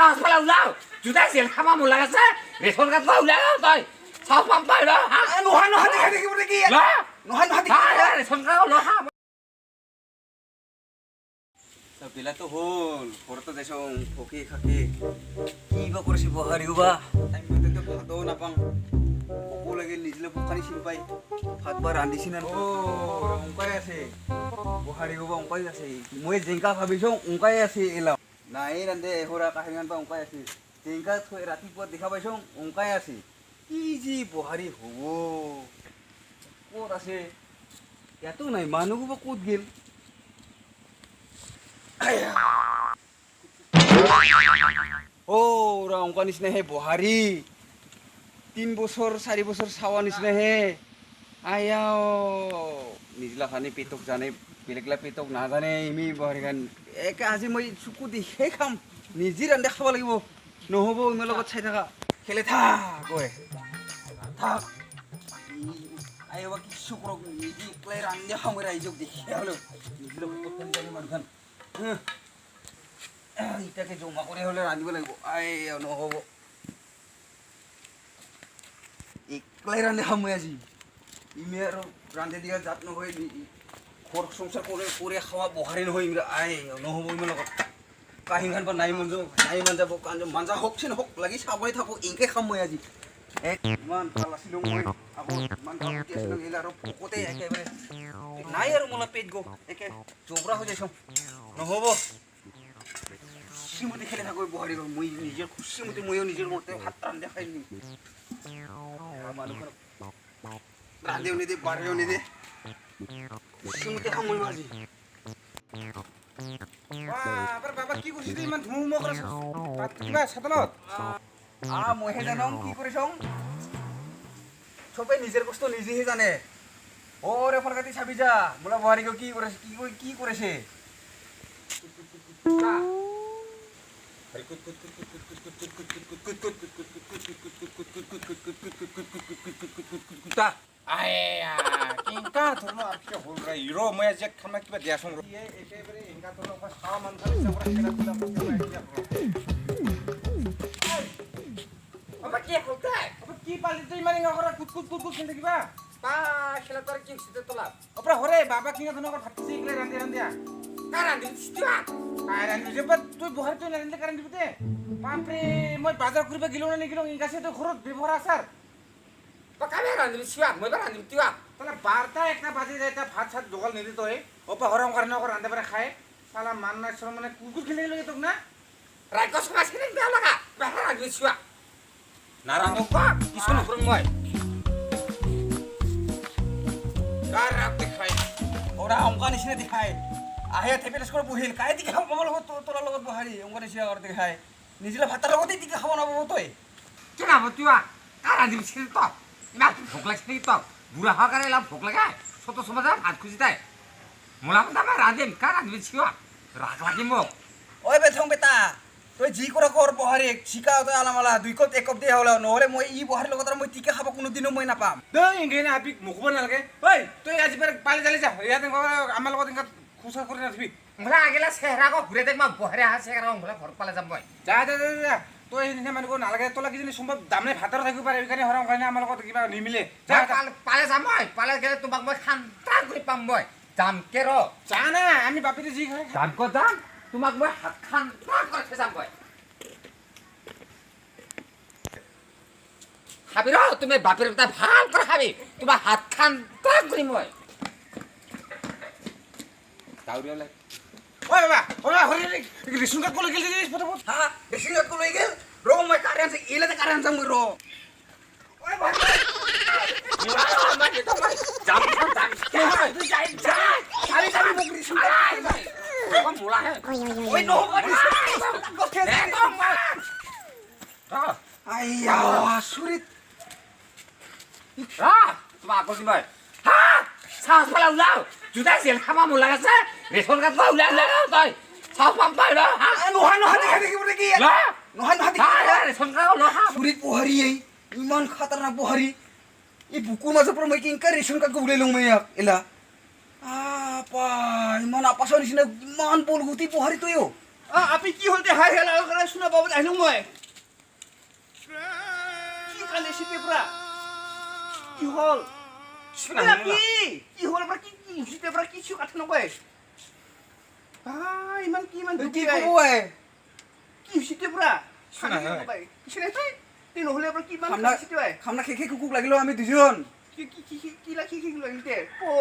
সাহস পালে ওলাও জুতাই জেল খাবা মোৰ লাগাছে ৰেচন কাৰ্ড লৈ ওলাও তই সাহস পাম পাই ৰ নহয় নহয় দেখাই থাকিব নেকি নহয় নহয় ৰেচন কাৰ্ড লৈ হা বিলাটো হ'ল ঘৰতো যাইছো পকি খাকি কি বা কৰিছে বহাৰি বা টাইম মতে ভাতও নাপাং ভোকো লাগিল নিজলে ভোকানি চিন পাই ভাত বা ৰান্ধিছি না অংকাই আছে বহাৰি বা অংকাই আছে মই জেংকা ভাবিছো অংকাই আছে এলা নাই ৰান্ধে এহৰা কাহিনীমান বা অংকাই আছে জেংকা থৈ ৰাতিপুৱা দেখা পাইছো অংকাই আছে কি যি বহাৰি হ'ব ক'ত আছে ইয়াতো নাই মানুহবোৰ বা ক'ত গেল অংকা নিচিনা হে বহাৰি 3 বছৰ 4 বছৰ চাৱা নিচিনা হে আয়াও নিজলা খানি পেটক জানে বেলেগলা পেটক নাজানে ইমি বহাৰি খান একে আজি মই চকু দেখে খাম নিজে ৰান্ধে খাব লাগিব নহ'ব ইমাৰ লগত চাই থাকা খেলে থাক ঐ থাক আইবা কিছু কৰক নিজে একলাই ৰান্ধে খাম ৰাইজক দেখি হ'লেও নিজলা পটকানি জানে মানুহখান ইটাকে জমা কৰি হ'লে ৰান্ধিব লাগিব আই নহ'ব একলাই ৰান্ধে খাম মই আজি ইমে আৰু ৰান্ধে দিয়া জাত নহয় ঘৰ সংসাৰ কৰি খাৱা বহাৰি নহয় আই নহ'ব ইমান লগত কাহিং খান বা নাই মান যাব মাঞ্জা হওকচোন হওক লাগি চাবই থাকোঁ এনেকৈ খাম মই আজি ইমান ভাল আছিলোঁ মই আকৌ ইমান ভাল উঠি আছিলোঁ এইলা আৰু ভোকতে একেবাৰে নাই আৰু মোলা পেট গো একে জবৰা হৈ যাইছোঁ নহ'ব খুচিমতে খেলে থাকোঁ বহাৰি মই নিজৰ খুচিমতে ময়ো নিজৰ মতে ভাত ৰান্ধে খাই নি মানুহখনক ৰান্ধেও নিদে বাঢ়েও নিদে খুচিমতে খাম মই আজি বাবা কি কৰিছে ইমান ধুমুমা কৰিছ কিবা চাতলত মইহে জানো কি কৰিছ চবে নিজৰ কষ্ট নিজেহে জানে অৰে ফল কাটি চাবি যা বোলা বহাৰিক কি কৰিছে কি কৰিছে মই আজি খানা কিবা দিয়াচোন একেবাৰে এনেকা ধৰণৰ চাৱা মানুহ কি পালি তই ইমান এনেকা কৰা কুট খেলি থাকিবা খেলা তোৰ কি হৈছে তোলা অপৰা হৰে বাবা কিনা ধৰণৰ ভাত চিকলে ৰান্ধি ৰান্ধিয়া তুই বহাৰি তই নাৰান্ধিলে কাৰণ দিবি দে বাপৰে মই বাজাৰ কৰিব গেলো না নিগিলো ইংগাছে তই ঘৰত ব্যৱহাৰ আছাৰ কামে ৰান্ধিবি চিৱাক মই ৰান্ধিবি তিৱা তাহলে 12টা 1টা বাজি যায় তা ভাত সাত জোগাল নিদি তই অপা হৰম কাৰণে অকল ৰান্ধে পাৰে খায় সালা মান নাই চৰ মানে কুকুৰ খেলি লাগে তোক না ৰাইকস মাছখিনি বেয়া লগা বেয়া ৰান্ধিবি চিৱা নাৰান্ধো পা কিছু নকৰোঁ মই কাৰ ৰাখ দেখাই ওরা অংকা নিচিনা দেখায় আহে থেপেলেছ করে বহিল কাই দিকে খাব আমার লগত তোর লগত বহারি অংকা নিচিনা করে দেখায় নিজলা ভাতার লগতে দিকে খাব না বাবু তুই কি না তিৱা কাৰ ৰান্ধিবি চিৰি তক ইমান ভোক লাগিছে নেকি তক বুঢ়া হোৱাৰ কাৰণে লাভ ভোক লাগে ছোট সমাজে ভাত খুজি তাই মোলা মই ৰান্ধিম কাৰ ৰান্ধিবি চিৱা ৰাগ লাগি মোক ওই বেথং বেটা তুই জি করে কর বহারি শিকা তো আলামালা 2 কাপ 1 কাপ দিয়ে হলো নহলে মই ই বহারি লগত মই টিকে খাব কোনো দিনও মই নাপাম দেই ইংগেনে আপি মুখব নালাগে ঐ তুই আজি পালে পালে জালি যা ইয়াতে আমাৰ লগত ইংগা খুচা কৰি নাথবি মোলা আগেলা চেহেৰাক ঘূৰে দেখ মই বহেৰে আহা চেহেৰা মোলা ঘৰত পালে যাম মই যা তই সেইদিনা মানুহ নালাগে তোলা কিজানি সম্ভৱ দামনে ভাতৰ থাকিব পাৰে সেইকাৰণে হৰম কাৰণে আমাৰ লগত কিবা নিমিলে যা পালে যাম মই পালে গেলে তোমাক মই খান্তা কৰি পাম মই যাম কে ৰ যা না আমি বাপিতে যি খাই যাম ক'ত যাম তোমাক মই হাত খান্তা কৰি যাম মই খাবি ৰ তুমি বাপেৰ বেটা ভাল কৰি খাবি তোমাৰ হাত খান্তা কৰি মই দাউৰিয়া লাগে ঐ বাবা হৰি ৰেচন কাৰ্ড কলৈ গেল ফটোফট হা বেছিঙত কলৈ গেল ৰ মই কাৰেন আছে এলাতে কাৰেন যাম মই ৰ ওই ভাই যাম তুই যাই যা আরে যাবি বকরি শুন কম মোলা হে ওই নহব আইয়া সুরিত তোমার আকর্ষণ ভাই হ্যাঁ সাহস পালা ওলাও জুতাই জেল খাবা মোৰ লাগাছে ৰেচন কাৰ্ড লৈ ওলাই তই সাহস পাম পাই নহয় নহয় দেখাই থাকিব নেকি নহয় নহয় ৰেচন কাৰ্ড লৈ সুরিত বহারি ইমান খাতারনাক বহারি এই বুকুর মাঝে পর মই কিনকা রেশন কার্ড উড়াই লং মই এলা আপা ইমান আপাসৰ নিচিনা ইমান বলগুতি বহারি তইও আপনি কি হল হাই হেলা করে শুনা পাবো আহিলো মই কি কানে সিতে পুরা কি হল শুনা কি হল পুরা কি সিতে পুরা কিছু কথা নকয় ইমান কি দুখী ক'ব এ? কি সিতে পুরা শুনা কিছু নাই তাই তুই নহলে পুরা কি মান খামনা সিতে খামনা খেকে কুকুক লাগিলো আমি দুজন কি লাখি লাগিলতে ও